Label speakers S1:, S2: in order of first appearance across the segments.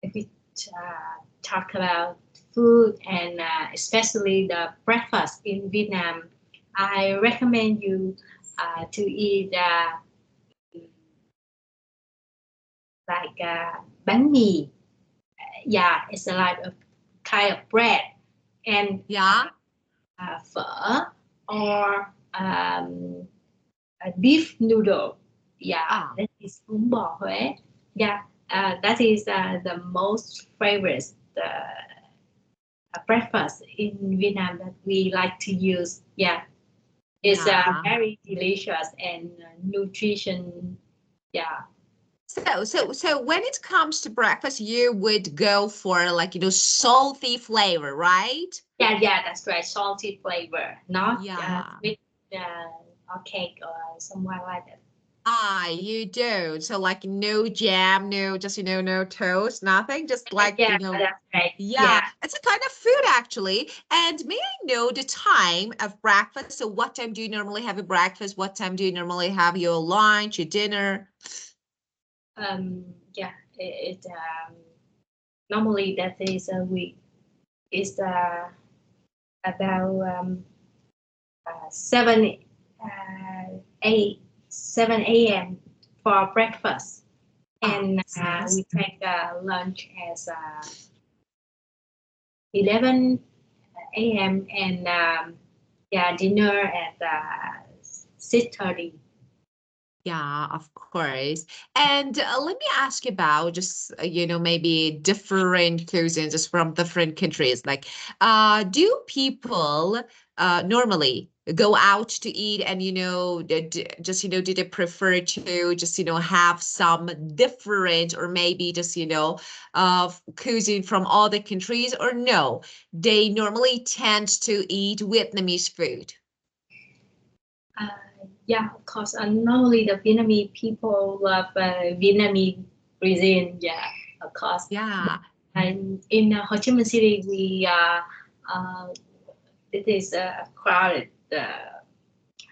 S1: if we talk about food and especially the breakfast in Vietnam, I recommend you to eat like bánh mì. Yeah, it's a like a kind of bread and
S2: Yeah.
S1: phở or a beef noodle. Yeah,
S2: Ah,
S1: that is bún bò Huế. Yeah, that is the most favorite breakfast in Vietnam that we like to use. Yeah, it's
S2: yeah.
S1: very delicious and nutrition. Yeah,
S2: So when it comes to breakfast, you would go for like, salty flavor, right?
S1: yeah, that's right. Salty flavor, not
S2: Yeah.
S1: sweet or cake or somewhere like that.
S2: Ah, you do. So like no jam, no, just, no toast, nothing. Just like,
S1: Yeah, that's right.
S2: yeah,
S1: Yeah.
S2: it's a kind of food actually. And may I know the time of breakfast? So what time do you normally have a breakfast? What time do you normally have your lunch, your dinner?
S1: Yeah, normally that is a week is about 7 8 7 a.m. for breakfast,
S2: Ah,
S1: and we take lunch as 11 a.m. and yeah, dinner at 6:30.
S2: yeah, of course. And let me ask you about just, maybe different cuisines just from different countries. Like, do people normally go out to eat and, just, do they prefer to just, have some different or maybe just, cuisine from other countries or no? They normally tend to eat Vietnamese food.
S1: Uh, yeah, of course. Normally, the Vietnamese people love Vietnamese cuisine. Yeah, of course.
S2: Yeah.
S1: And in Ho Chi Minh City, uh, it is a crowded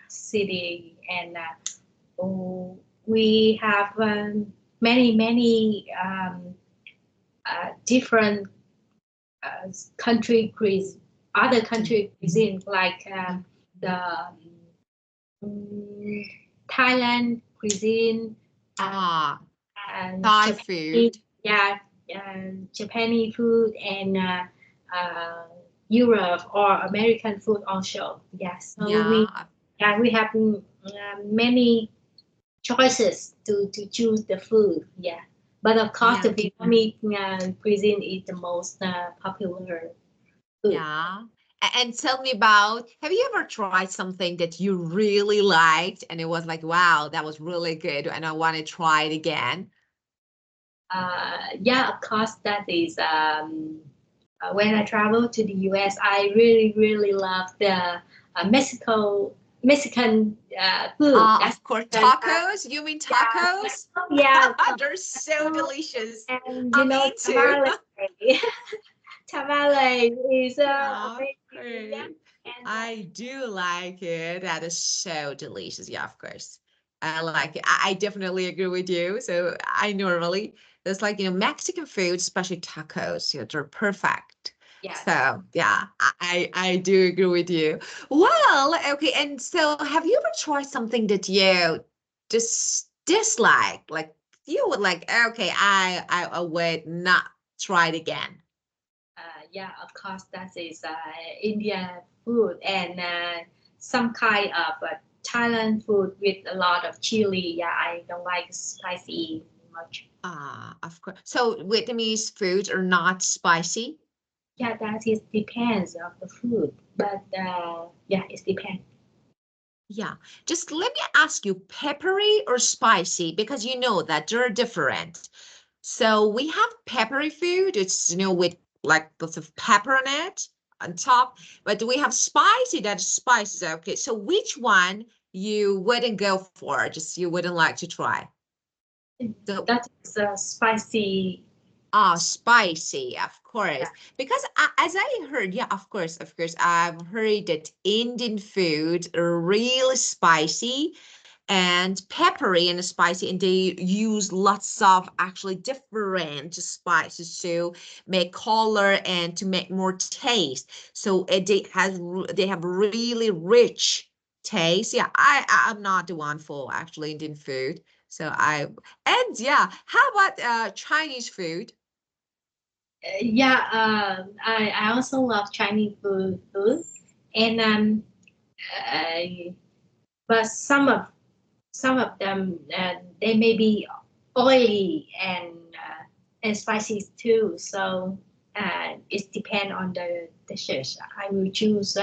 S1: city, and we have many different country cuisine, other country cuisine like the um, Thailand cuisine uh,
S2: Ah,
S1: and
S2: Thai
S1: Japanese,
S2: food.
S1: yeah, Japanese food and uh, Europe or American food also. Yeah, so
S2: Yeah,
S1: we have many choices to choose the food. Yeah, but of course
S2: yeah,
S1: the Vietnamese cuisine is the most popular food.
S2: yeah. And tell me about, have you ever tried something that you really liked and it was like, wow, that was really good and I want to try it again?
S1: Yeah, of course, that is when I travel to the US, I really love the Mexican food. That's
S2: Of course,
S1: because,
S2: tacos. You mean
S1: yeah,
S2: tacos?
S1: yeah,
S2: They're so
S1: taco,
S2: delicious.
S1: and
S2: Me too.
S1: tamale. Tamale is
S2: Yeah, of
S1: amazing. Yeah,
S2: course.
S1: and
S2: I do like it. That is so delicious. Yeah, of course. I like it. I definitely agree with you. So I normally, it's like, Mexican food, especially tacos, they're perfect.
S1: yes.
S2: So yeah, I do agree with you. Well, okay. And so have you ever tried something that you just dislike? Like you would like, okay, I would not try it again.
S1: Yeah, of course, that is India food and some kind of Thailand food with a lot of chili. Yeah, I don't like spicy much.
S2: Ah, of course. So Vietnamese foods are not spicy.
S1: Yeah, that is depends of the food, but yeah, it depends.
S2: Yeah. Just let me ask you, peppery or spicy? Because you know that they're different. So we have peppery food. It's, with like lots of pepper on it on top. But we have spicy that is spicy. Okay. So which one you wouldn't go for? Just you wouldn't like to try? So
S1: That is spicy.
S2: ah, spicy, of
S1: Yeah,
S2: course. Because as I heard, yeah, of course, I've heard that Indian food are really spicy. and peppery and spicy, and they use lots of actually different spices to make color and to make more taste. So they have really rich taste. Yeah, I'm not the one for actually Indian food. So and yeah, how about Chinese food?
S1: Yeah, I also love Chinese food, and uh, but some of them they may be oily and spicy too. So it depends on the dishes. I will choose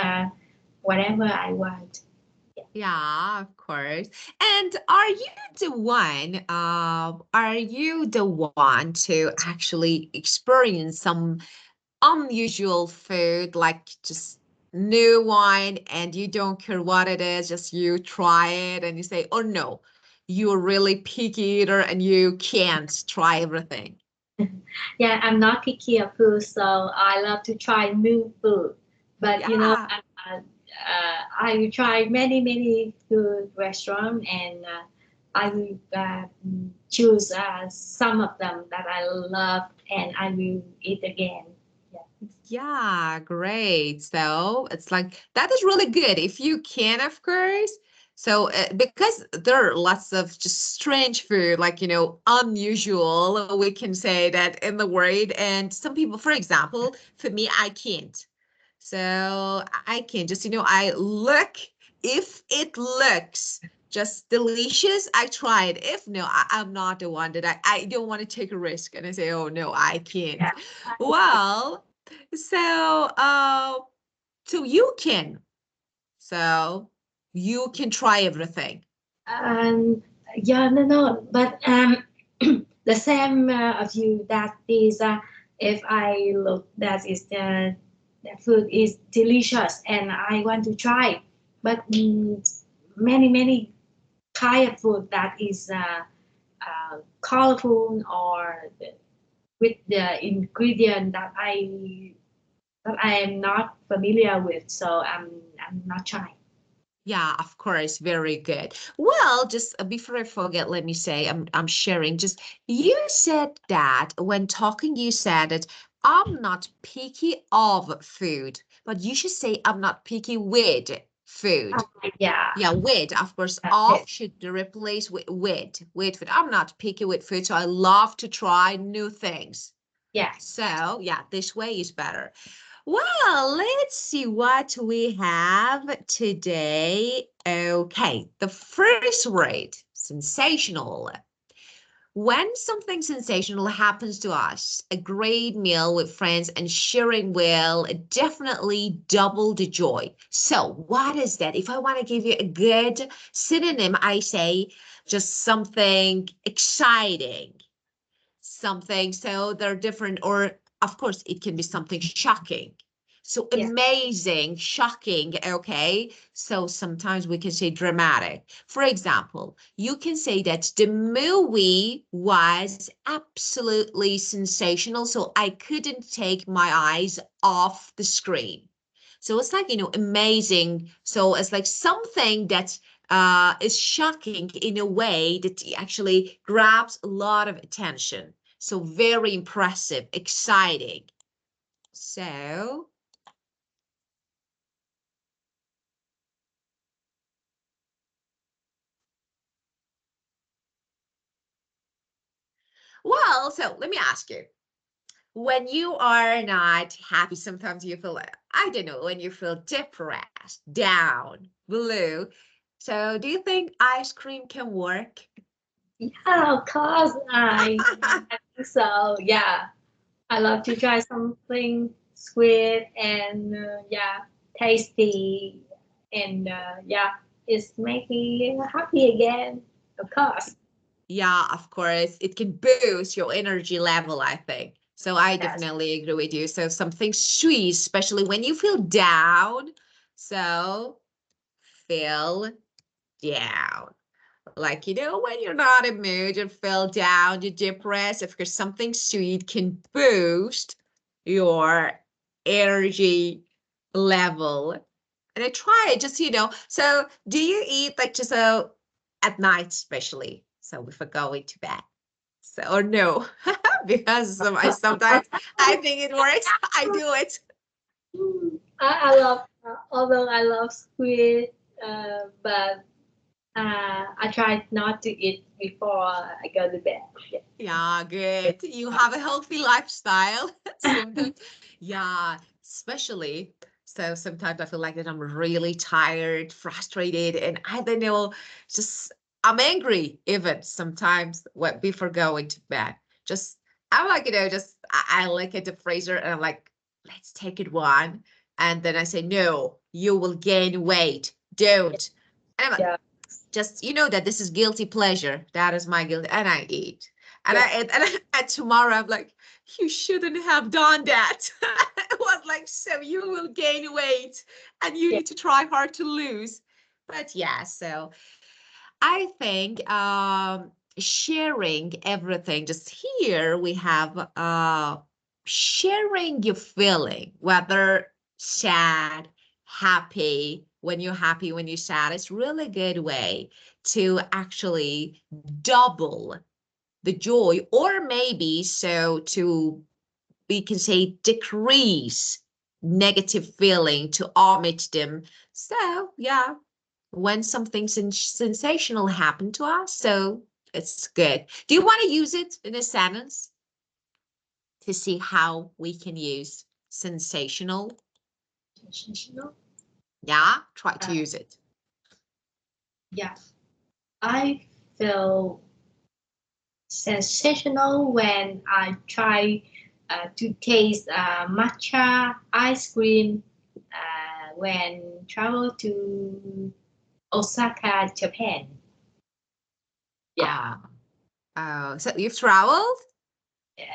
S1: whatever I want.
S2: Yeah, of course. And are you the one to actually experience some unusual food, like just new wine, and you don't care what it is, just you try it and you say, oh no, you're really picky eater and you can't try everything.
S1: Yeah, I'm not picky of food, so I love to try new food. But
S2: Yeah.
S1: I will try many food restaurants, and I will choose some of them that I love, and I will eat again. Yeah.
S2: Yeah, great. So it's like that is really good if you can, of course. So because there are lots of just strange food, like unusual, we can say that in the word. And some people, for example, for me, I can't. So I can just, I look, if it looks just delicious, I try it. If no, I'm not the one that I don't want to take a risk. And I say, oh no, I can't.
S1: Yeah.
S2: Well, so so you can. So you can try everything.
S1: Um, yeah, no, but the same of you that is if I look that is the food is delicious and I want to try, but many kind of food that is colorful or with the ingredient that I am not familiar with, so I'm not trying.
S2: Yeah, of course, very good. Well, just before I forget, let me say I'm sharing. Just you said that when talking, you said that I'm not picky of food, but you should say I'm not picky with food.
S1: Yeah,
S2: Yeah, with, of course,
S1: yes,
S2: off should replace with food. I'm not picky with food, so I love to try new things.
S1: yes.
S2: So yeah, this way is better. Well, let's see what we have today. Okay, the first word, sensational. When something sensational happens to us, a great meal with friends and sharing will definitely double the joy. So, what is that? If I want to give you a good synonym, I say just something exciting, something so they're different, or of course it can be something shocking, so
S1: Yeah.
S2: amazing, shocking. Okay, so sometimes we can say dramatic. For example, you can say that the movie was absolutely sensational, so I couldn't take my eyes off the screen. So it's like, amazing. So it's like something that is shocking in a way that actually grabs a lot of attention. So very impressive, exciting. So, well, so let me ask you, when you are not happy, sometimes you feel, I don't know, when you feel depressed, down, blue. So do you think ice cream can work?
S1: Yeah, of course. I think so. Yeah, I love to try something sweet and yeah, tasty, and yeah, it's make me happy again. Of course.
S2: Yeah, of course, it can boost your energy level, I think. So I
S1: Yes.
S2: definitely agree with you. So something sweet, especially when you feel down. So feel down. Like, when you're not in mood, you feel down, you're depressed. Of course, something sweet can boost your energy level. And I try it just, so do you eat like just at night, especially. So before going to bed. So, or no, because sometimes I think it works. I do it.
S1: I love, although I love squid, but I try not to eat before I go to bed. Yeah.
S2: Yeah, good. You have a healthy lifestyle. Sometimes, yeah, especially. So sometimes I feel like that I'm really tired, frustrated, and I don't know, just I'm angry even sometimes before going to bed. Just I'm like, just I look at the freezer and I'm like, let's take it one. And then I say, no, you will gain weight. Don't. And I'm like,
S1: Yeah.
S2: just that this is guilty pleasure. That is my guilt, and I eat. And
S1: Yeah.
S2: and tomorrow I'm like, you shouldn't have done that. It was like, so you will gain weight and you
S1: Yeah.
S2: need to try hard to lose. But yeah, so I think sharing everything, just here we have sharing your feeling, whether sad, happy, when you're happy, when you're sad, it's really good way to actually double the joy, or maybe so to, we can say, decrease negative feeling to omit them. So yeah, when something sensational happened to us. So it's good. Do you want to use it in a sentence to see how we can use sensational?
S1: Sensational.
S2: Yeah, try to
S1: Uh,
S2: use it.
S1: yeah. I feel sensational when I try to taste matcha ice cream when travel to Osaka, Japan. Yeah,
S2: So you've traveled?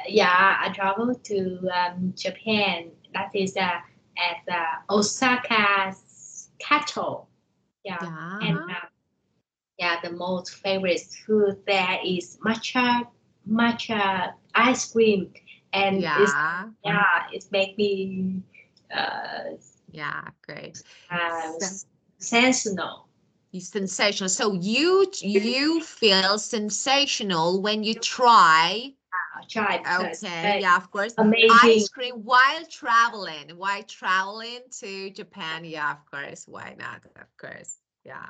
S1: yeah, I traveled to Japan. That is at Osaka's capital. Yeah, and
S2: Yeah,
S1: yeah, the most favorite food there is matcha ice cream, and
S2: yeah,
S1: it make me uh,
S2: yeah, great.
S1: uh,
S2: So
S1: sensational.
S2: you sensational. So you feel sensational when you try.
S1: I try because
S2: Okay, yeah, of course.
S1: amazing.
S2: Ice cream while traveling. Why traveling to Japan? Yeah, of course. Why not? Of course. Yeah.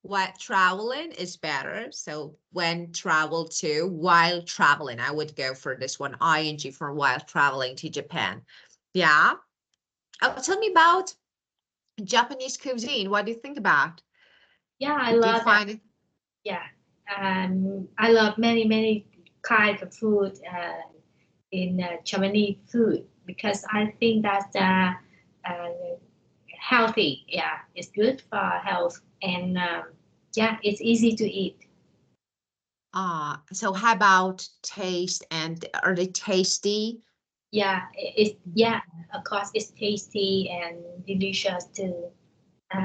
S2: What traveling is better. So when travel to, while traveling, I would go for this one, ing for while traveling to Japan. Yeah. Oh, tell me about Japanese cuisine. What do you think about?
S1: Yeah, I
S2: Do you
S1: love that.
S2: find it?
S1: Yeah, I love many kinds of food in Japanese food because I think that's uh, healthy. Yeah, it's good for health and yeah, it's easy to eat.
S2: So how about taste, and are they tasty?
S1: Yeah, yeah, of course it's tasty and delicious too.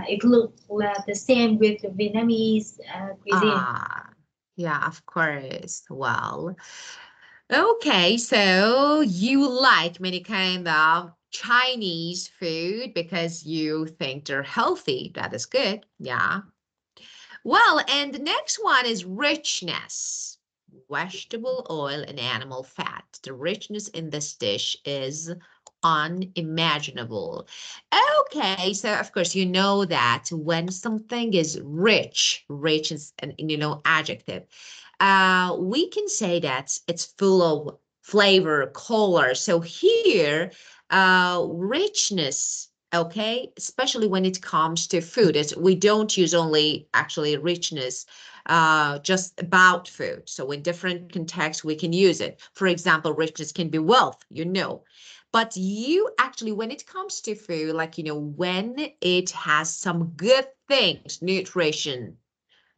S1: It looks the same with the Vietnamese cuisine.
S2: Ah, yeah, of course. Well, okay, so you like many kind of Chinese food because you think they're healthy. That is good. Yeah. Well, and the next one is richness. Vegetable oil and animal fat. The richness in this dish is unimaginable. Okay, so of course you know that when something is rich, rich is an adjective. We can say that it's full of flavor, color. So here, richness, okay, especially when it comes to food, we don't use only actually richness just about food. So in different contexts we can use it. For example, richness can be wealth, but you actually, when it comes to food, like when it has some good things, nutrition,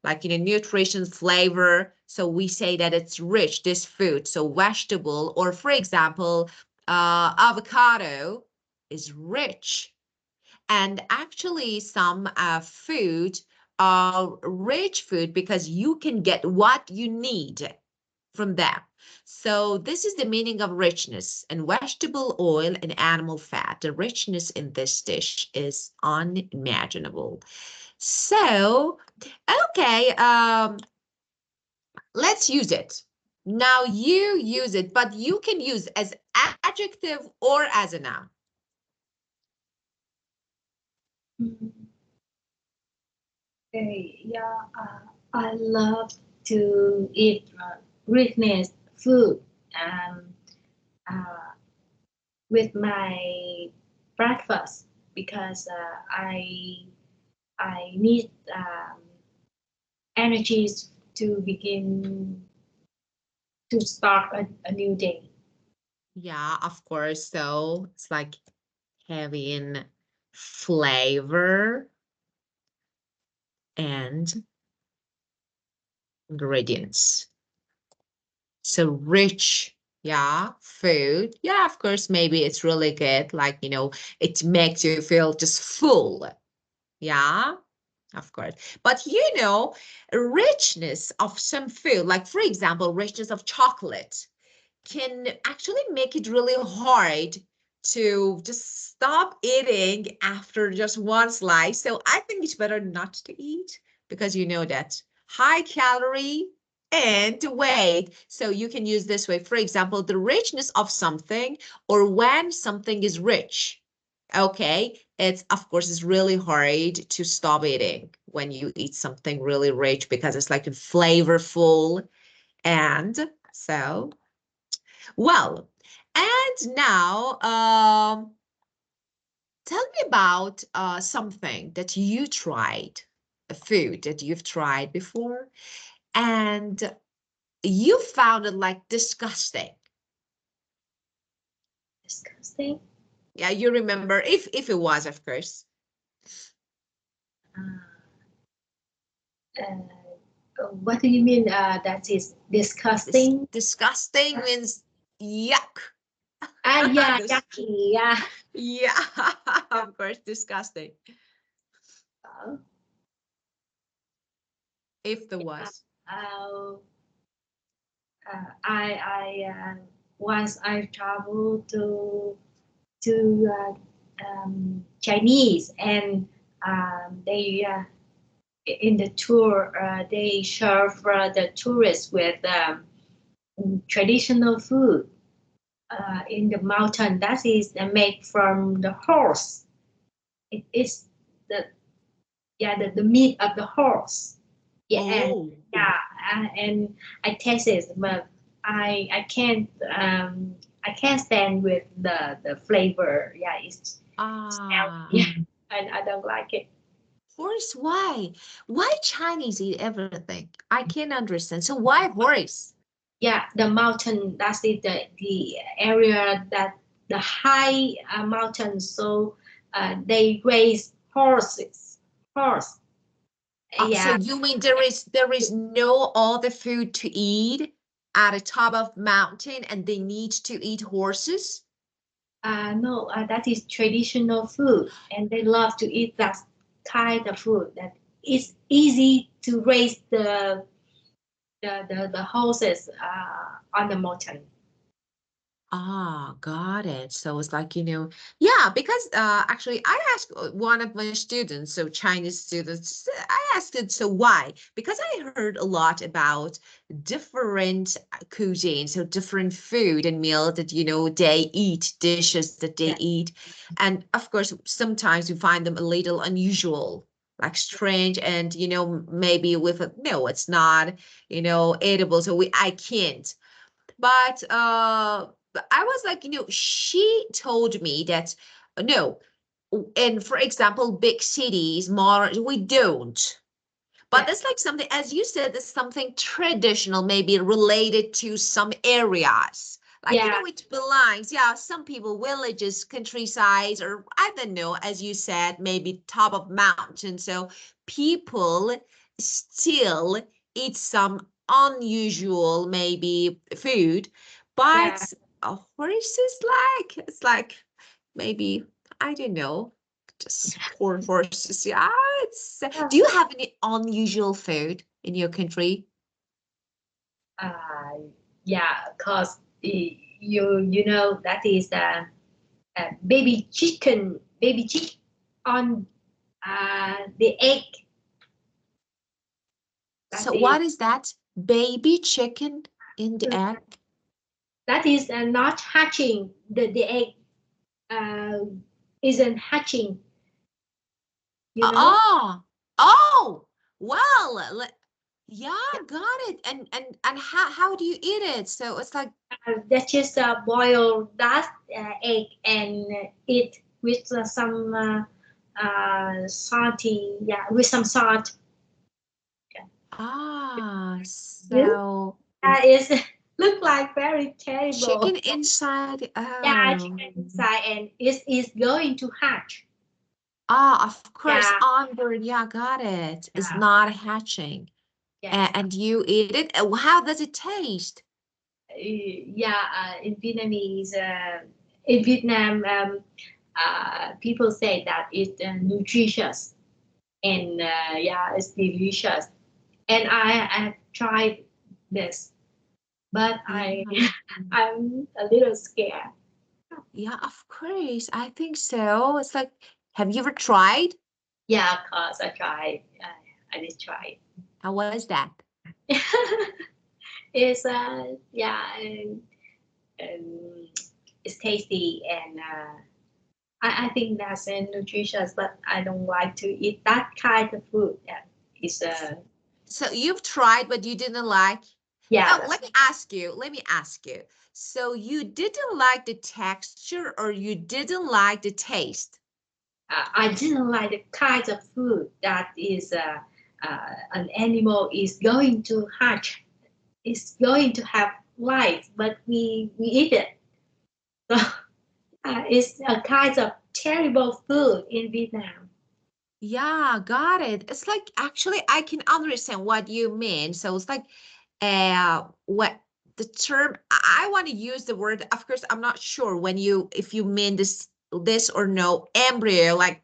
S2: like nutrition, flavor, so we say that it's rich, this food. So vegetable, or for example, avocado is rich. And actually some food are rich food because you can get what you need from them. So this is the meaning of richness. And vegetable oil and animal fat, the richness in this dish is unimaginable. So, okay, let's use it. Now you use it, but you can use as adjective or as a noun.
S1: Okay, yeah, I love to eat richness food uh, with my breakfast because I need energies to begin to start a new day.
S2: Yeah, of course. So it's like having flavor and ingredients. So rich, yeah, food. Yeah, of course, maybe it's really good. Like, it makes you feel just full. Yeah, of course. But richness of some food, like for example, richness of chocolate can actually make it really hard to just stop eating after just one slice. So I think it's better not to eat because you know that high calorie and weight. So you can use this way. For example, the richness of something or when something is rich. Okay, it's of course it's really hard to stop eating when you eat something really rich because it's like flavorful and so well, and now tell me about something that you tried, a food that you've tried before, and you found it like disgusting.
S1: Disgusting.
S2: Yeah, you remember if it was, of course.
S1: What do you mean? That is disgusting.
S2: Disgusting means yuck.
S1: Yeah,
S2: This,
S1: yucky. Yeah.
S2: yeah, of course, disgusting.
S1: Uh,
S2: If there was.
S1: uh, I once I traveled to Chinese and they in the tour they serve the tourists with traditional food in the mountain that is made from the horse. It is the the meat of the horse. Yeah, and
S2: Oh.
S1: yeah, and I tasted, but I can't stand with the flavor. Yeah, it's
S2: Ah.
S1: yeah, and I don't like it.
S2: Horse, why? Why Chinese eat everything? I can't understand. So why horse?
S1: Yeah, the mountain. That's it. The area that the high mountain. So they raise horses. Horse.
S2: So
S1: Yeah.
S2: you mean there is no other food to eat at the top of mountain and they need to eat horses?
S1: No, that is traditional food, and they love to eat that kind of food. That it's easy to raise the horses on the mountain.
S2: Got it. So it's like, yeah, because actually I asked one of my students, so Chinese students, I asked it, so why? Because I heard a lot about different cuisines, so different food and meal that, they eat, dishes that they
S1: Yeah,
S2: eat. And of course, sometimes we find them a little unusual, like strange, and, maybe with no, it's not, edible. So I can't. But I was like, she told me that no, and for example, big cities, more we don't. But
S1: yeah,
S2: that's like something, as you said, it's something traditional, maybe related to some areas. Like,
S1: yeah,
S2: it belongs, yeah, some people, villages, countryside, or I don't know, as you said, maybe top of mountain. So people still eat some unusual, maybe food,
S1: yeah.
S2: but a horse is like, it's like maybe, I don't know, just poor horses. Yeah, it's. Do you have any unusual food in your country?
S1: Uh, yeah, cause you know that is baby chicken on the egg. That
S2: So
S1: is
S2: what is that? Baby chicken in the egg?
S1: that is not hatching. The egg uh, isn't hatching. You know,
S2: Oh, oh, well, yeah, got it. And how do you eat it? So it's like,
S1: that just boil that egg and eat with some salty, yeah, with some salt. This
S2: so
S1: is look like very terrible.
S2: chicken inside.
S1: Yeah,
S2: Oh,
S1: chicken inside and it is going to hatch.
S2: of course,
S1: Yeah,
S2: onward. Yeah, got it. It's
S1: yeah,
S2: not hatching.
S1: yes.
S2: And you eat it. How does it taste?
S1: Yeah, in Vietnamese, in Vietnam, people say that it's nutritious and yeah, it's delicious. And I have tried this, but
S2: Yeah.
S1: I'm a little scared.
S2: Yeah, of course. I think so. It's like, have you ever tried?
S1: Yeah, of course, I tried. I did try.
S2: How was that?
S1: It's yeah, um, it's tasty and I think that's nutritious, but I don't like to eat that kind of food. Yeah, it's
S2: So you've tried, but you didn't like.
S1: yeah,
S2: Oh,
S1: that's,
S2: let me ask you. So you didn't like the texture or you didn't like the taste?
S1: I didn't like the kind of food that is an animal is going to hatch, is going to have life, but we eat it. So it's a kind of terrible food in Vietnam.
S2: Yeah, got it. It's like actually I can understand what you mean. So it's like what the term I want to use the word, of course, I'm not sure when you if you mean this or no, embryo, like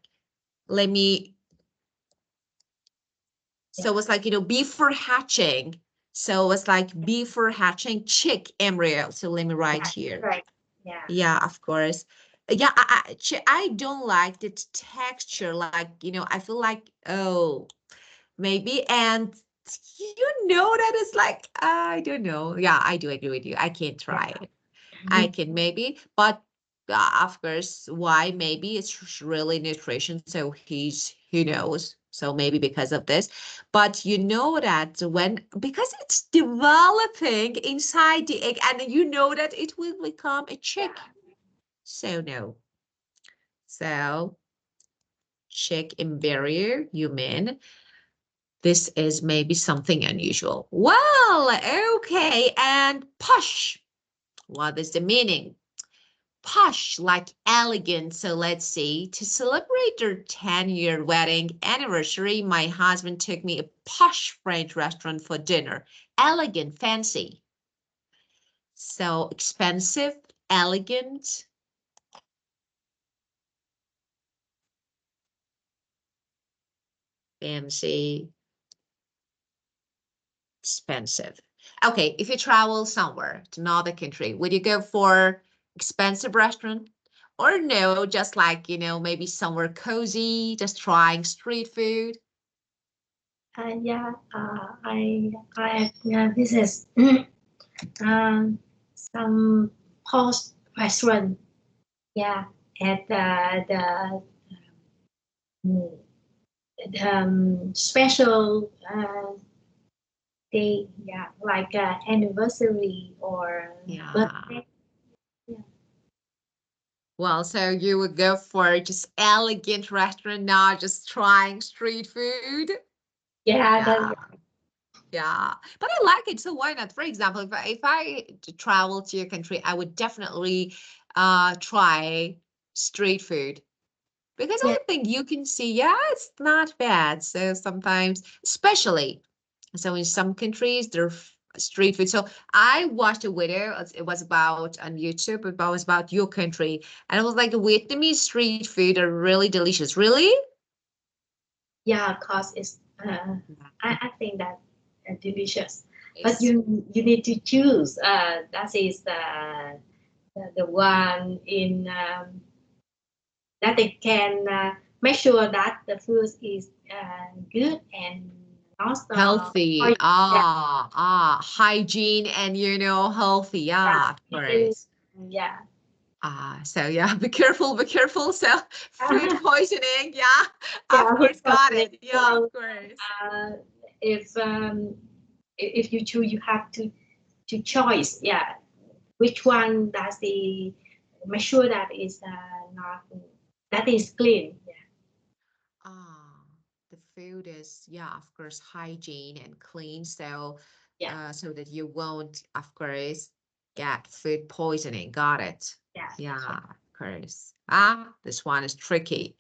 S2: let me
S1: Yeah,
S2: so it's like, before hatching. So it's like before hatching chick embryo. So let me write
S1: yeah,
S2: here.
S1: right. Yeah,
S2: Yeah, of course. Yeah, I don't like the texture. Like, I feel like, oh, maybe. And you know that it's like, I don't know. Yeah, I do agree with you. I can't try
S1: yeah.
S2: it. I can maybe, but of course, why? Maybe it's really nutrition. So who knows? So maybe because of this, but you know that because it's developing inside the egg, and you know that it will become a chick. So no. So chick embryo, you mean this is maybe something unusual. Well, okay, and posh. What is the meaning? Posh, like elegant. So let's see. To celebrate their 10-year wedding anniversary, my husband took me a posh French restaurant for dinner. Elegant, fancy. So expensive, elegant, fancy, expensive. Okay, if you travel somewhere to another country, would you go for expensive restaurant? Or no, just like, maybe somewhere cozy, just trying street food?
S1: Yeah. I this is um, some post restaurant. Yeah, at mm, the special day. Yeah, like anniversary or
S2: Yeah.
S1: birthday. Yeah,
S2: Well, so you would go for just elegant restaurant, not just trying street food.
S1: yeah,
S2: Yeah,
S1: that,
S2: yeah. But I like it, so why not? For example, if I travel to your country, I would definitely try street food because
S1: yeah,
S2: I think you can see, yeah, it's not bad. So sometimes, especially so in some countries, they're street food. So I watched a video. It was about on YouTube. It was about your country, and it was like Vietnamese street food are really delicious. Really?
S1: yeah. Cause it's I think that delicious, but
S2: Yes.
S1: you need to choose. That is the one in that they can make sure that the food is good and not
S2: Healthy.
S1: yeah,
S2: Hygiene and healthy. Yeah, of
S1: eating,
S2: course.
S1: yeah.
S2: So yeah, be careful, be careful. So food poisoning, yeah,
S1: Yeah,
S2: of
S1: food
S2: course, got
S1: poisoning.
S2: it. Yeah,
S1: So
S2: of course.
S1: uh, if if you choose, you have to choice. Yeah, which one does the make sure that is not that is clean. Yeah,
S2: Ah, the food is, yeah, of course, hygiene and clean. So,
S1: yeah,
S2: so that you won't, of course, get food poisoning. Got it.
S1: yeah. That's
S2: Yeah,
S1: right.
S2: of course. This one is tricky.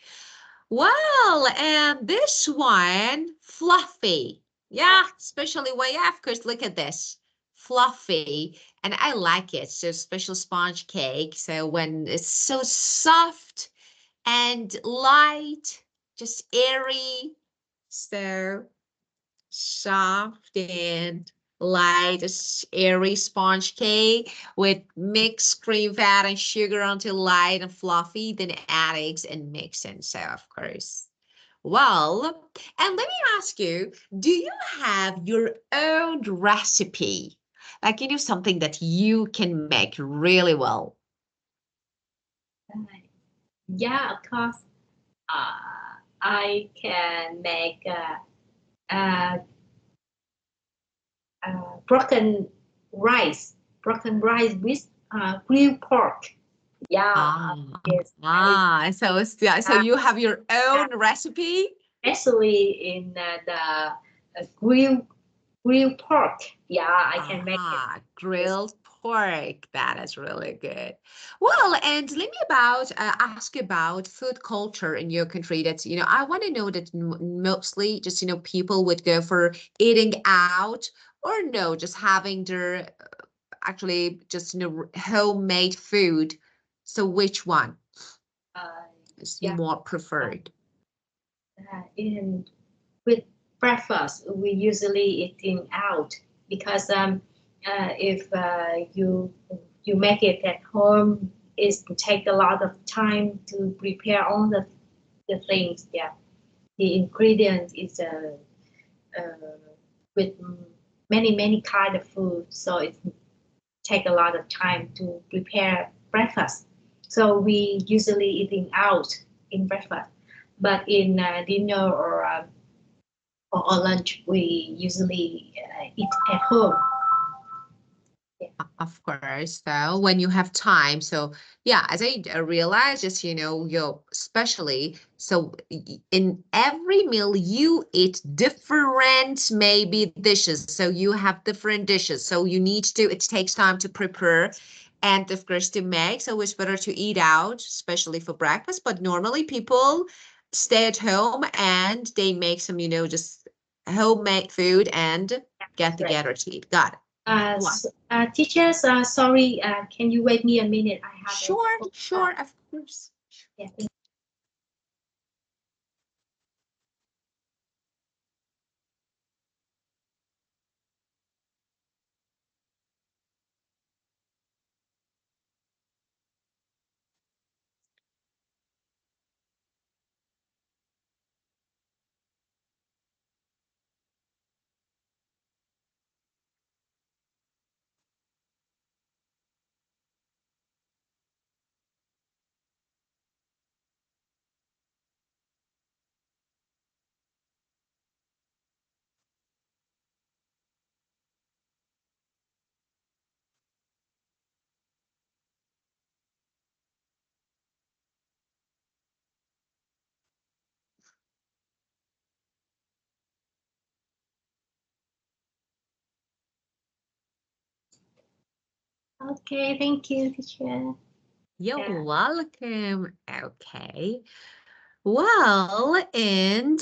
S2: Well, and this one, fluffy. Yeah, especially when, yeah, of course, look at this. Fluffy. And I like it. So special sponge cake. So when it's so soft and light, just airy. So soft and light, airy sponge cake with mixed cream, fat, and sugar until light and fluffy. Then add eggs and mix in. So, of course. Well, and let me ask you, do you have your own recipe? Like, something that you can make really well?
S1: Right. Yeah, of course. I can make uh, broken rice, broken rice with grilled pork. Yeah,
S2: Ah,
S1: yes, I
S2: so yeah, so
S1: uh,
S2: you have your own recipe?
S1: especially in the grilled pork. Yeah, I can make it. Yes.
S2: Grilled pork. That is really good. Well, and let me ask about food culture in your country. That's, I want to know that mostly just, people would go for eating out or no, just having their actually just, homemade food. So which one
S1: Uh,
S2: is
S1: yeah,
S2: more preferred?
S1: in with breakfast we usually eating out because if you make it at home, it take a lot of time to prepare all the things. Yeah, the ingredients is uh, with many kind of food, so it take a lot of time to prepare breakfast. So we usually eating out in breakfast, but in dinner or lunch we usually eat at home. Yeah.
S2: Of course, so when you have time, so yeah, as I realized, just especially so in every meal you eat different maybe dishes, so you have different dishes, so it takes time to prepare and of course to make. So it's better to eat out, especially for breakfast. But normally people stay at home and they make some, just homemade food and get
S1: That's right.
S2: together to eat. Got it. One.
S1: Teachers, sorry, can you wait me a minute? I have a
S2: Sure,
S1: phone
S2: sure,
S1: call.
S2: of course.
S1: Yeah, okay, thank you, teacher.
S2: You're
S1: Yeah.
S2: welcome. Okay. Well, and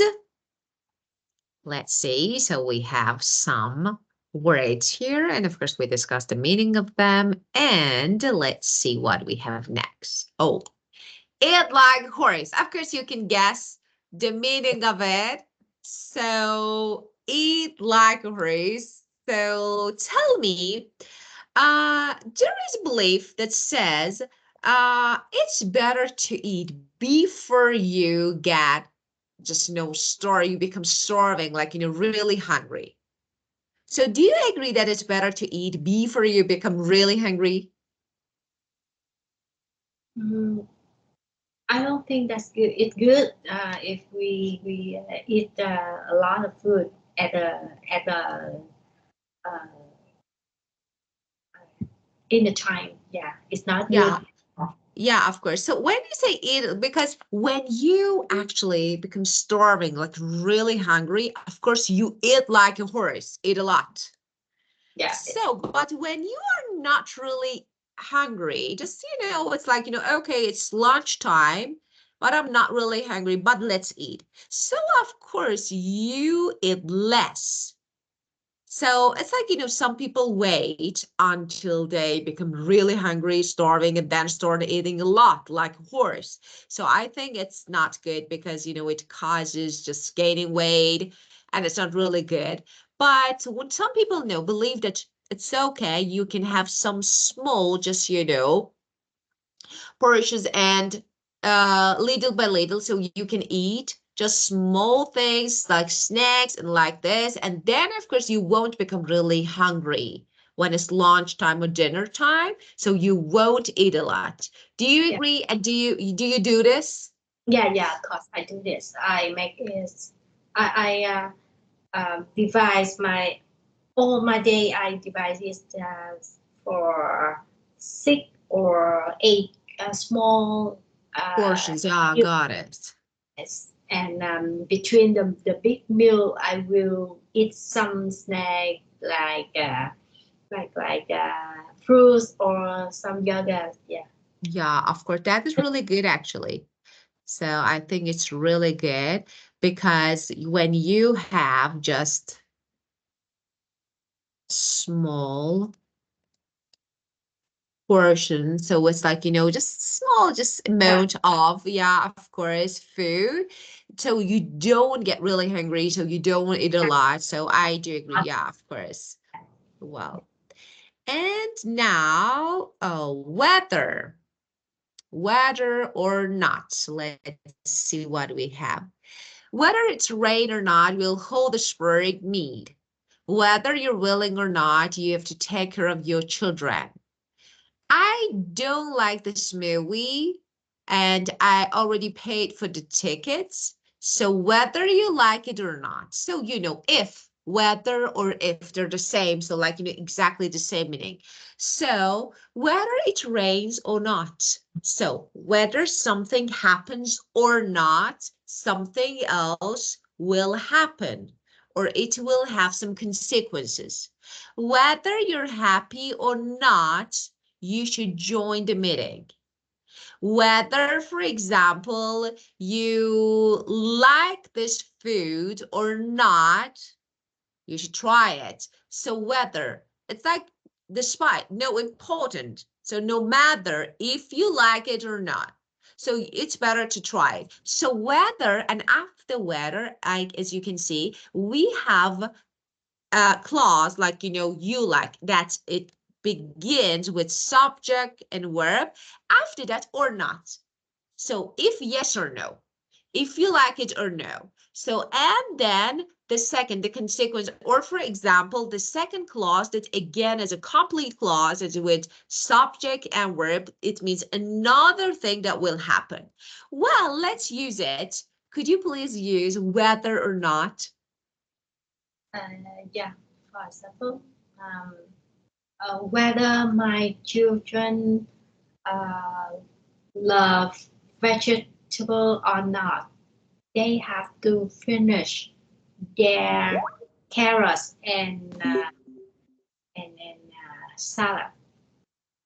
S2: let's see. So we have some words here, and of course, we discussed the meaning of them. And let's see what we have next. Oh, eat like horse. Of course, you can guess the meaning of it. So, eat like a horse. So, tell me, there is a belief that says it's better to eat before you get just, you become starving, like, really hungry. So do you agree that it's better to eat before you become really hungry?
S1: Mm, I don't think that's good. It's good if we eat a lot of food at a uh, in the time. Yeah, it's not
S2: Yeah.
S1: good.
S2: Yeah, of course. So when you say eat, because when you actually become starving, like really hungry, of course you eat like a horse, eat a lot.
S1: Yeah,
S2: So, but when you are not really hungry, just, it's like, okay, it's lunchtime, but I'm not really hungry, but let's eat. So, of course, you eat less. So it's like, some people wait until they become really hungry, starving, and then start eating a lot like a horse. So I think it's not good because, it causes just gaining weight and it's not really good. But when some people believe that it's okay, you can have some small, just, portions and little by little so you can eat just small things like snacks and like this, and then of course you won't become really hungry when it's lunchtime or dinner time, so you won't eat a lot. Do you
S1: yeah,
S2: agree? And do you do this?
S1: yeah, yeah. Of course, I do this. I make it. I devise my all my day. I devise it for 6 or 8 small
S2: Portions, yeah, got it.
S1: units, and between the big meal, I will eat some snack like fruits or some yogurt. Yeah,
S2: Yeah, of course, that is really good actually. So I think it's really good because when you have just small portion. So it's like, just small, just
S1: yeah,
S2: amount of, yeah, of course, food. So you don't get really hungry. So you don't eat a lot. So I do agree. Yeah, of course. Well, and now, whether or not. Let's see what we have. Whether it's rain or not, we'll hold the spirit meet. Whether you're willing or not, you have to take care of your children. I don't like this movie and I already paid for the tickets. So whether you like it or not. So, if, whether or if they're the same. So like, exactly the same meaning. So whether it rains or not. So whether something happens or not, something else will happen or it will have some consequences. Whether you're happy or not, you should join the meeting. Whether, for example, you like this food or not, you should try it. So whether, it's like despite, no important. So no matter if you like it or not. So it's better to try it. So whether, and after whether, as you can see, we have clause like you like that it begins with subject and verb, after that or not. So if yes or no, if you like it or no. So and then the consequence, or for example the second clause that again is a complete clause, is with subject and verb. It means another thing that will happen. Well, let's use it. Could you please use whether or not?
S1: yeah. For example, um, whether my children uh, love vegetable or not, they have to finish their carrots and salad.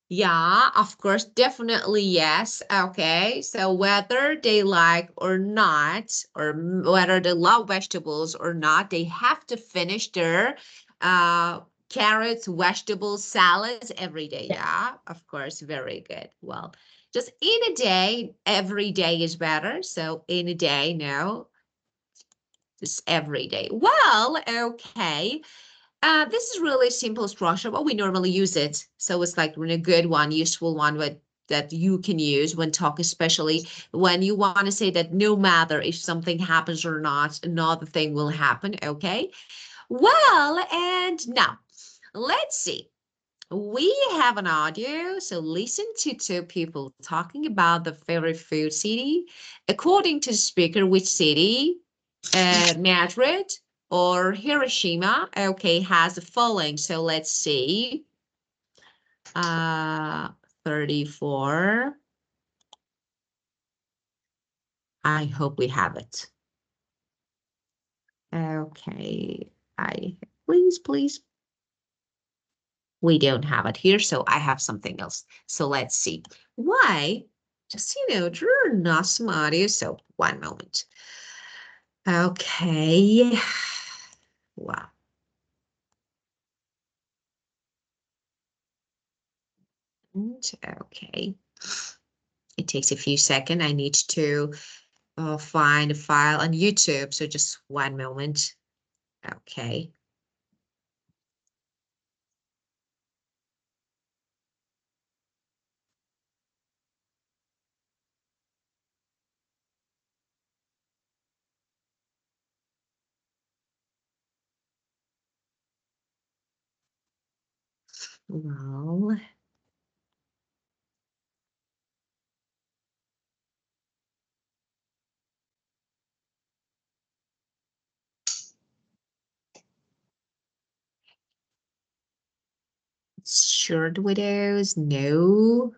S2: Yeah, of course, definitely yes. Okay, so whether they like or not, or whether they love vegetables or not, they have to finish their uh, carrots, vegetables, salads every day.
S1: Yeah.
S2: Yeah, of course, very good. Well, just in a day, every day is better. So in a day, no, just every day. Well, okay. This is really simple structure, but we normally use it. So it's like really a good one, useful one. But that you can use when talking, especially when you want to say that no matter if something happens or not, another thing will happen, okay? Well, and now, let's see. We have an audio, so listen to two people talking about the favorite food city. According to the speaker, which city? Madrid or Hiroshima? Okay, has the following. So let's see. 34. I hope we have it. Okay, please. We don't have it here, so I have something else. So let's see. Why? Just, turn off some audio. So one moment. Okay. Wow. Okay. It takes a few seconds. I need to find a file on YouTube. So just one moment. Okay. Well, short widows, no.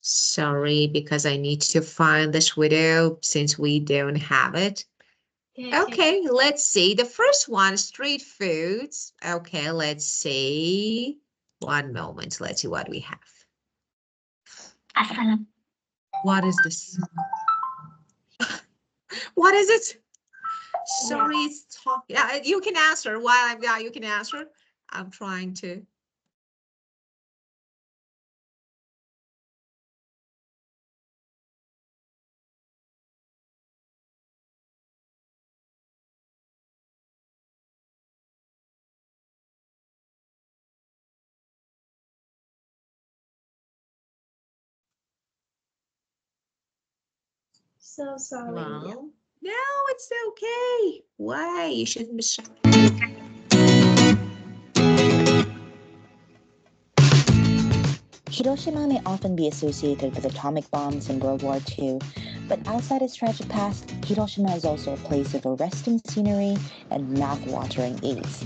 S2: Sorry, because I need to find this video since we don't have it. Okay, let's see. The first one, street foods. Okay, let's see. One moment. Let's see what we have. What is this? What is it? Sorry, it's talking. Yeah, you can answer while I'm, yeah, you can answer. I'm trying to.
S1: So sorry.
S2: Well, no, it's okay. Why? You shouldn't be shy.
S3: Hiroshima may often be associated with atomic bombs in World War II, but outside its tragic past, Hiroshima is also a place of arresting scenery and mouth-watering eats.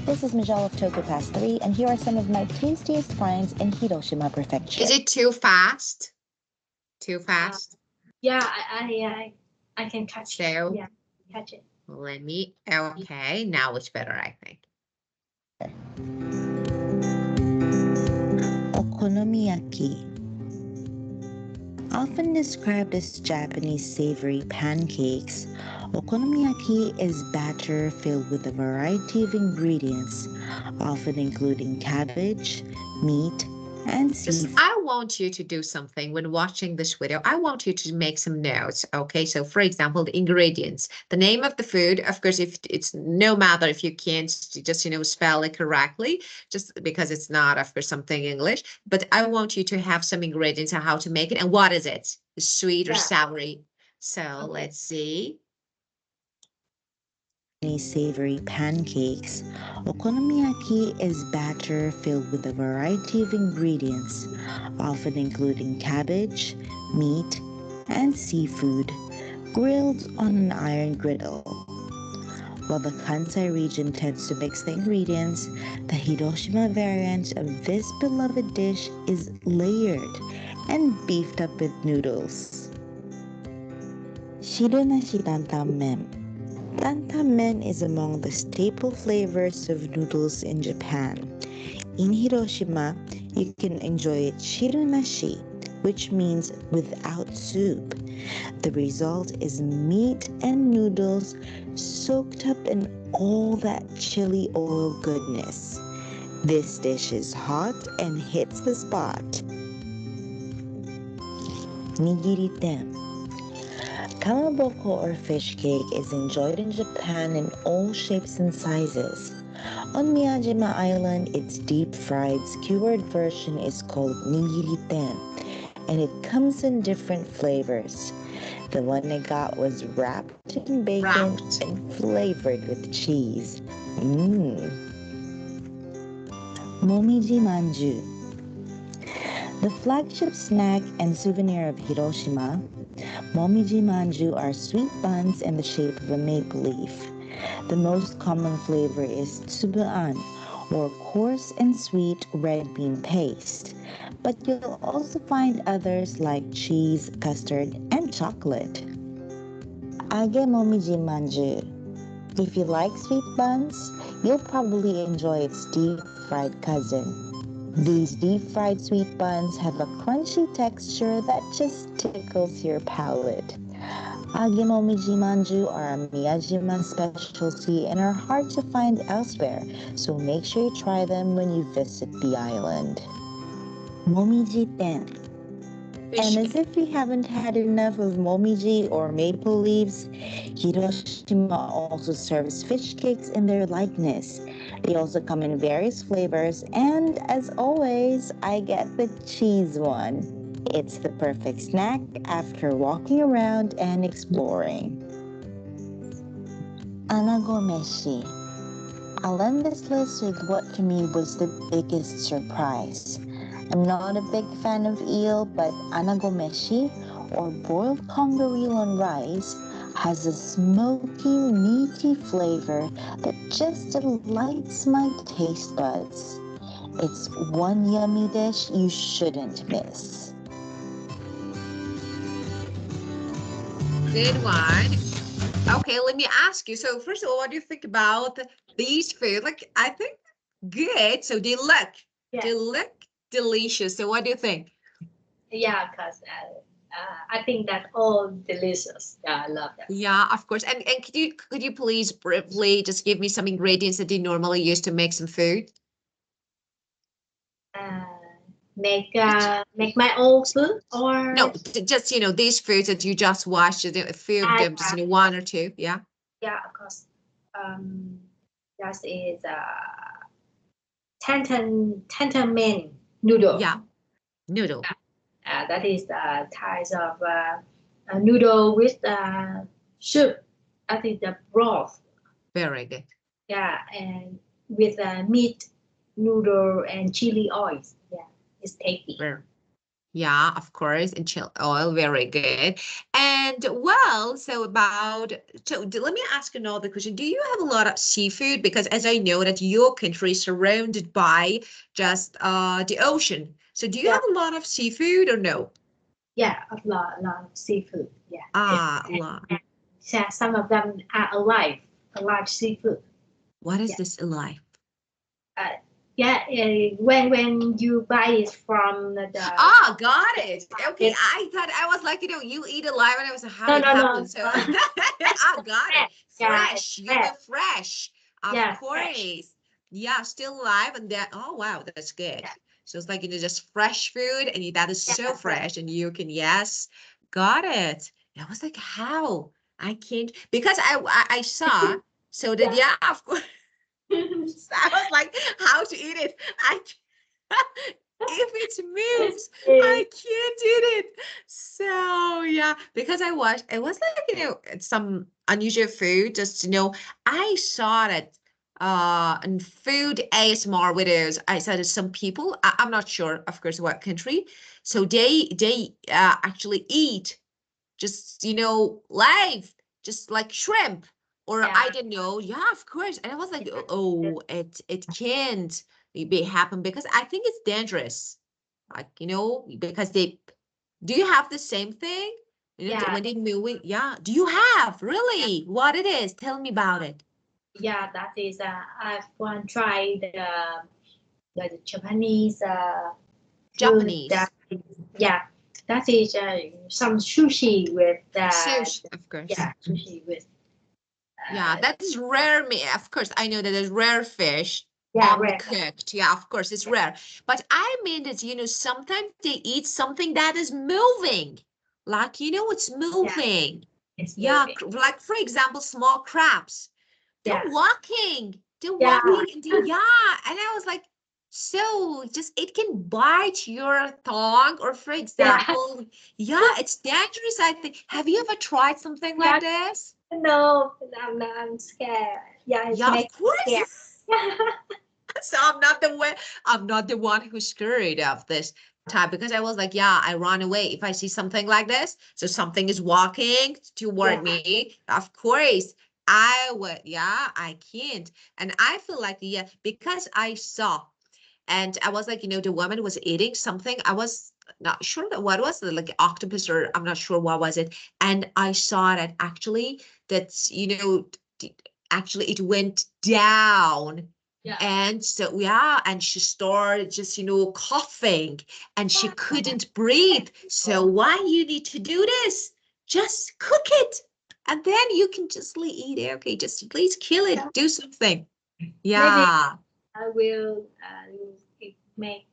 S3: This is Mijal of Tokyo Pass 3, and here are some of my tastiest finds in Hiroshima Prefecture.
S2: Is it too fast? Too fast?
S1: Yeah, I can catch it.
S2: So,
S1: Yeah, catch it.
S2: let me, okay, now it's better, I think.
S3: Okonomiyaki. Often described as Japanese savory pancakes, okonomiyaki is batter filled with a variety of ingredients, often including cabbage, meat, and seafood.
S2: I want you to do something when watching this video. I want you to make some notes. Okay, so for example, the ingredients, the name of the food. Of course, if it's no matter if you can't just spell it correctly, just because it's not, of course, something English. But I want you to have some ingredients and how to make it and what is it, sweet or savory. So let's see.
S3: Savory pancakes. Okonomiyaki is batter filled with a variety of ingredients, often including cabbage, meat, and seafood, grilled on an iron griddle. While the Kansai region tends to mix the ingredients, the Hiroshima variant of this beloved dish is layered and beefed up with noodles. Shirunashi tantan men. Tantan men is among the staple flavors of noodles in Japan. In Hiroshima, you can enjoy shirunashi, which means without soup, The result is meat and noodles soaked up in all that chili oil goodness. This dish is hot and hits the spot. Nigiri-ten. Kamaboko or fish cake is enjoyed in Japan in all shapes and sizes. On Miyajima Island, its deep-fried, skewered version is called nigiri-ten, and it comes in different flavors. The one I got was wrapped in bacon and flavored with cheese. Momiji Manju. The flagship snack and souvenir of Hiroshima, Momiji Manju are sweet buns in the shape of a maple leaf. The most common flavor is tsubuan, or coarse and sweet red bean paste. But you'll also find others like cheese, custard, and chocolate. Age Momiji Manju. If you like sweet buns, you'll probably enjoy its deep-fried cousin. These deep-fried sweet buns have a crunchy texture that just tickles your palate. Age Momiji Manju are a Miyajima specialty and are hard to find elsewhere, so make sure you try them when you visit the island. Momiji-ten. And as if we haven't had enough of momiji or maple leaves, Hiroshima also serves fish cakes in their likeness. They also come in various flavors, and as always, I get the cheese one. It's the perfect snack after walking around and exploring. Anagomeshi. I'll end this list with what to me was the biggest surprise. I'm not a big fan of eel, but anagomeshi, or boiled conger eel on rice, has a smoky, meaty flavor that just delights my taste buds. It's one yummy dish you shouldn't miss.
S2: Good one. Okay, let me ask you. So first of all, what do you think about these food? Like, I think good. So they look delicious. So what do you think?
S1: Yeah, because I think that all delicious. Yeah, I love that.
S2: Yeah, of course. And could you please briefly just give me some ingredients that you normally use to make some food?
S1: Make my own food or
S2: No, just these foods that you just watched, a few of them, just one or two. Yeah.
S1: Yeah, of course. That is tantan noodle.
S2: Yeah, noodle.
S1: That is the types of noodle with soup. That is the broth.
S2: Very good.
S1: Yeah, and with meat, noodle, and chili oils. Yeah, it's tasty.
S2: Yeah, of course, and chill oil, very good. And well, let me ask another question. Do you have a lot of seafood? Because as I know that your country is surrounded by just the ocean. So do you have a lot of seafood or no?
S1: Yeah, a lot of seafood. Yeah.
S2: A lot.
S1: Yeah, some of them are alive seafood.
S2: What is this alive?
S1: Yeah, when you buy it from the
S2: got it. Okay, I thought I was like, you eat alive, and I was like, how it happens. So I got it. Fresh, you mean fresh. Of course. Fresh. Yeah, still alive, and that, oh wow, that's good. Yeah. So it's like, just fresh food, and that is so fresh, and you can, yes, got it. I was like, how? I can't, because I saw, so that, yeah, of course. So I was like, how to eat it? If it moves, I can't eat it. So yeah, because I watched, it was like, some unusual food, just I saw that in food ASMR videos. I saw that some people, I'm not sure, of course, what country, so they actually eat just live, just like shrimp, or I don't know. Yeah, of course. And I was like, oh, it can't be happen, because I think it's dangerous. Like, because they do. You have the same thing? When they move it? Yeah. Do you have really? What it is? Tell me about it.
S1: Yeah, that is I've one tried the Japanese
S2: Japanese.
S1: Yeah, that is some sushi with
S2: Sushi, of course.
S1: yeah, sushi with
S2: Yeah, that is rare meat. Of course, I know that is rare fish.
S1: yeah, red.
S2: Uncooked. Yeah, of course, it's rare. But I mean that, sometimes they eat something that is moving. Like, it's moving.
S1: It's
S2: Yeah,
S1: moving.
S2: like for example, small crabs. They're
S1: Yeah.
S2: walking. They're
S1: Yeah.
S2: walking. Yeah. And I was like, so just it can bite your tongue, or for example, yeah, it's dangerous, I think. Have you ever tried something like this?
S1: No, I'm scared. Yeah, it
S2: Yeah, of
S1: makes me scared.
S2: course. So I'm not the one who's scared of this type, because I was like, yeah, I run away if I see something like this. So something is walking toward me. Of course, I would, yeah, I can't. And I feel like, yeah, because I saw, and I was like, the woman was eating something. I was not sure that what was it, like octopus, or I'm not sure what was it. And I saw that actually that's, actually it went down.
S1: Yeah.
S2: And so, yeah, and she started just, coughing, and she couldn't breathe. So why you need to do this? Just cook it, and then you can just eat it. Okay, just please kill it. Do something. Yeah.
S1: Maybe I will make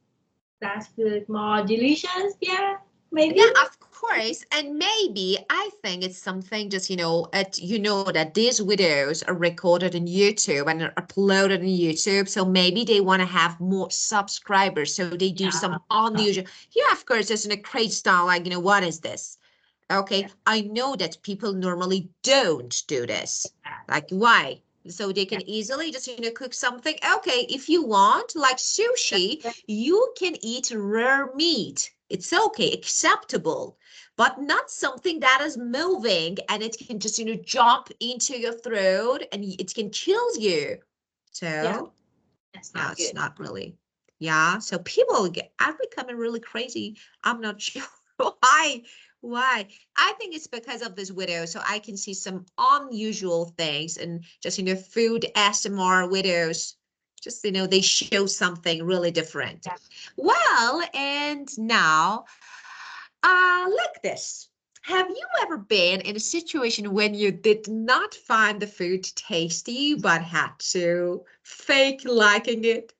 S1: that food more delicious. Yeah, maybe.
S2: Yeah, of course. And maybe I think it's something just, that these videos are recorded on YouTube and are uploaded on YouTube. So maybe they want to have more subscribers. So they do some unusual. Yeah, of course, there's a crazy style, like, what is this? Okay, I know that people normally don't do this. Like, why? So they can easily just, cook something. Okay, if you want, like sushi, you can eat rare meat. It's okay, acceptable, but not something that is moving and it can just, jump into your throat and it can kill you. So,
S1: That's
S2: yeah,
S1: not
S2: it's
S1: good.
S2: not really. Yeah, so people are becoming really crazy. I'm not sure why. Why? I think it's because of this video. So I can see some unusual things, and just, food ASMR videos. Just, they show something really different.
S1: Yeah.
S2: Well, and now, like this. Have you ever been in a situation when you did not find the food tasty, but had to fake liking it?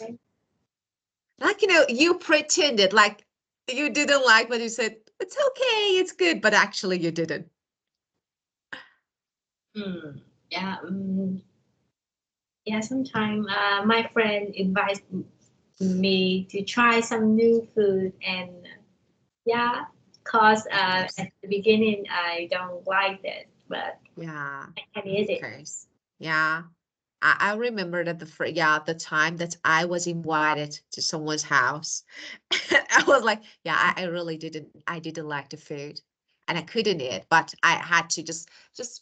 S1: Okay.
S2: Like, you pretended like you didn't like, but you said, it's okay, it's good, but actually you didn't.
S1: Yeah. Yeah. Sometimes my friend invites me to try some new food, and yeah, cause at the beginning I don't like it, but
S2: Yeah,
S1: I can eat
S2: of
S1: it.
S2: course. Yeah. I remember that the time that I was invited to someone's house, I was like, yeah, I didn't like the food, and I couldn't eat, but I had to just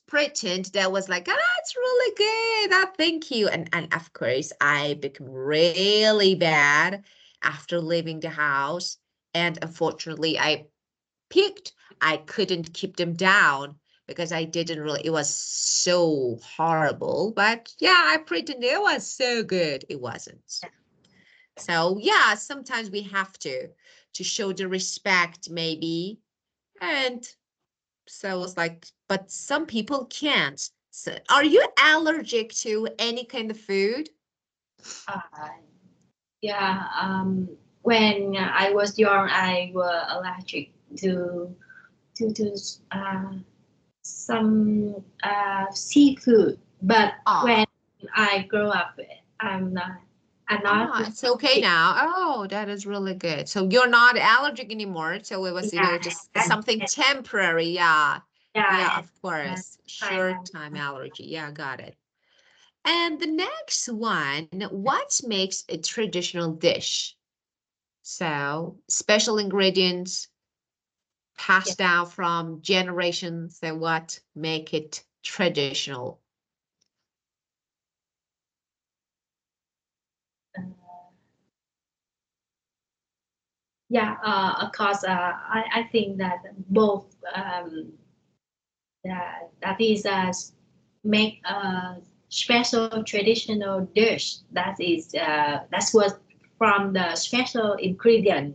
S2: pretend that was like, oh, it's really good. Oh, thank you. And of course, I became really bad after leaving the house, and unfortunately, I couldn't keep them down because I didn't really, it was so horrible. But yeah, I pretended it was so good. It wasn't. So yeah, sometimes we have to show the respect maybe. And so it's like, but some people can't. So are you allergic to any kind of food?
S1: Uh, yeah. When I was young, I was allergic to some seafood, but when I grow up, I'm not. I'm not.
S2: It's okay now. Oh, that is really good. So you're not allergic anymore. So it was,
S1: Yeah,
S2: just something temporary. Yeah. Yeah,
S1: yeah,
S2: of course. Short time allergy. Yeah, got it. And the next one, what makes a traditional dish? So special ingredients passed down from generations, and what make it traditional?
S1: yeah. Of course, I think that both that is make a special traditional dish that is that's what from the special ingredient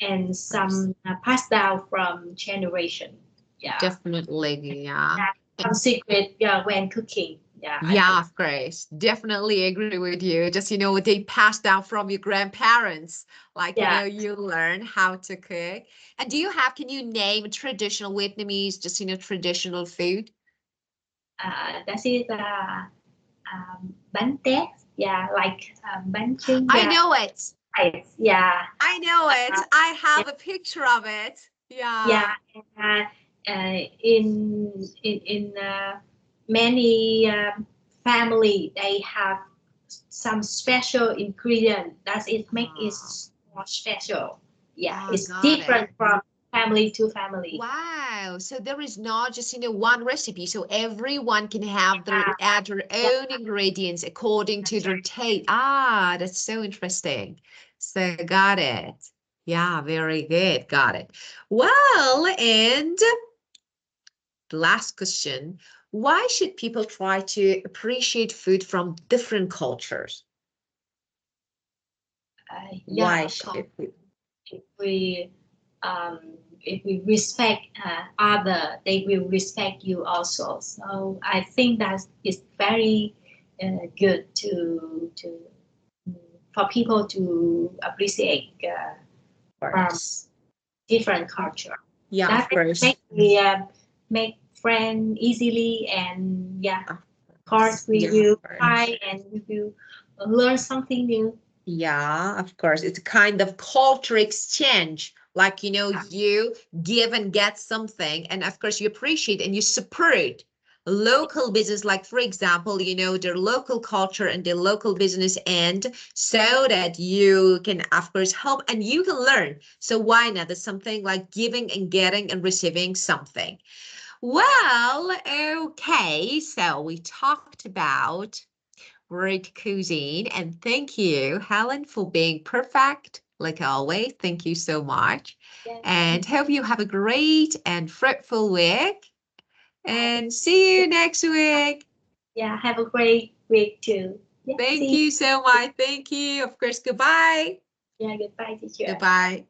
S1: and some passed down from generation. Yeah.
S2: Definitely, yeah.
S1: Some secret, yeah, when cooking. Yeah.
S2: Yeah, of course. Definitely agree with you. Just, they passed down from your grandparents. Like,
S1: Yeah.
S2: you learn how to cook. And can you name traditional Vietnamese, just, traditional food?
S1: That is bánh tét. Yeah, like bánh chưng.
S2: I
S1: Yeah.
S2: know it.
S1: Yeah.
S2: I know it. I
S1: Yeah.
S2: have a picture of it.
S1: Yeah.
S2: Yeah.
S1: In many family, they have some special ingredient that it make it more special. Yeah, it's
S2: Got
S1: different
S2: it.
S1: from family to family.
S2: Wow. So there is not just, one recipe. So everyone can have
S1: Yeah,
S2: add their
S1: yeah,
S2: own ingredients according to
S1: that's
S2: their
S1: right.
S2: taste. That's so interesting. So got it. Yeah, very good. Got it. Well, and the last question, why should people try to appreciate food from different cultures?
S1: Yeah,
S2: Why
S1: of
S2: should
S1: course.
S2: we?
S1: If we um, if we respect other, they will respect you also. So I think that is very good to for people to appreciate
S2: Of
S1: from
S2: course.
S1: different culture.
S2: Yeah,
S1: That
S2: of course.
S1: make me make friend easily, and yeah,
S2: Of
S1: of course we
S2: Yeah,
S1: will
S2: of course.
S1: try and we will learn something new.
S2: Yeah, of course. It's a kind of culture exchange. Like, you give and get something, and of course, you appreciate and you support local business. Like, for example, their local culture and their local business, and so that you can, of course, help and you can learn. So, why not? It's something like giving and getting and receiving something. Well, okay. So, we talked about great cuisine. And thank you, Helen, for being perfect. Like always, thank you so much.
S1: Yeah,
S2: And hope you have a great and fruitful week.
S1: yeah,
S2: And see you next week.
S1: yeah. Have a great week too. Yeah,
S2: Thank
S1: see
S2: you so much. Thank you. Of course, goodbye.
S1: you. Yeah, goodbye, teacher.
S2: Goodbye.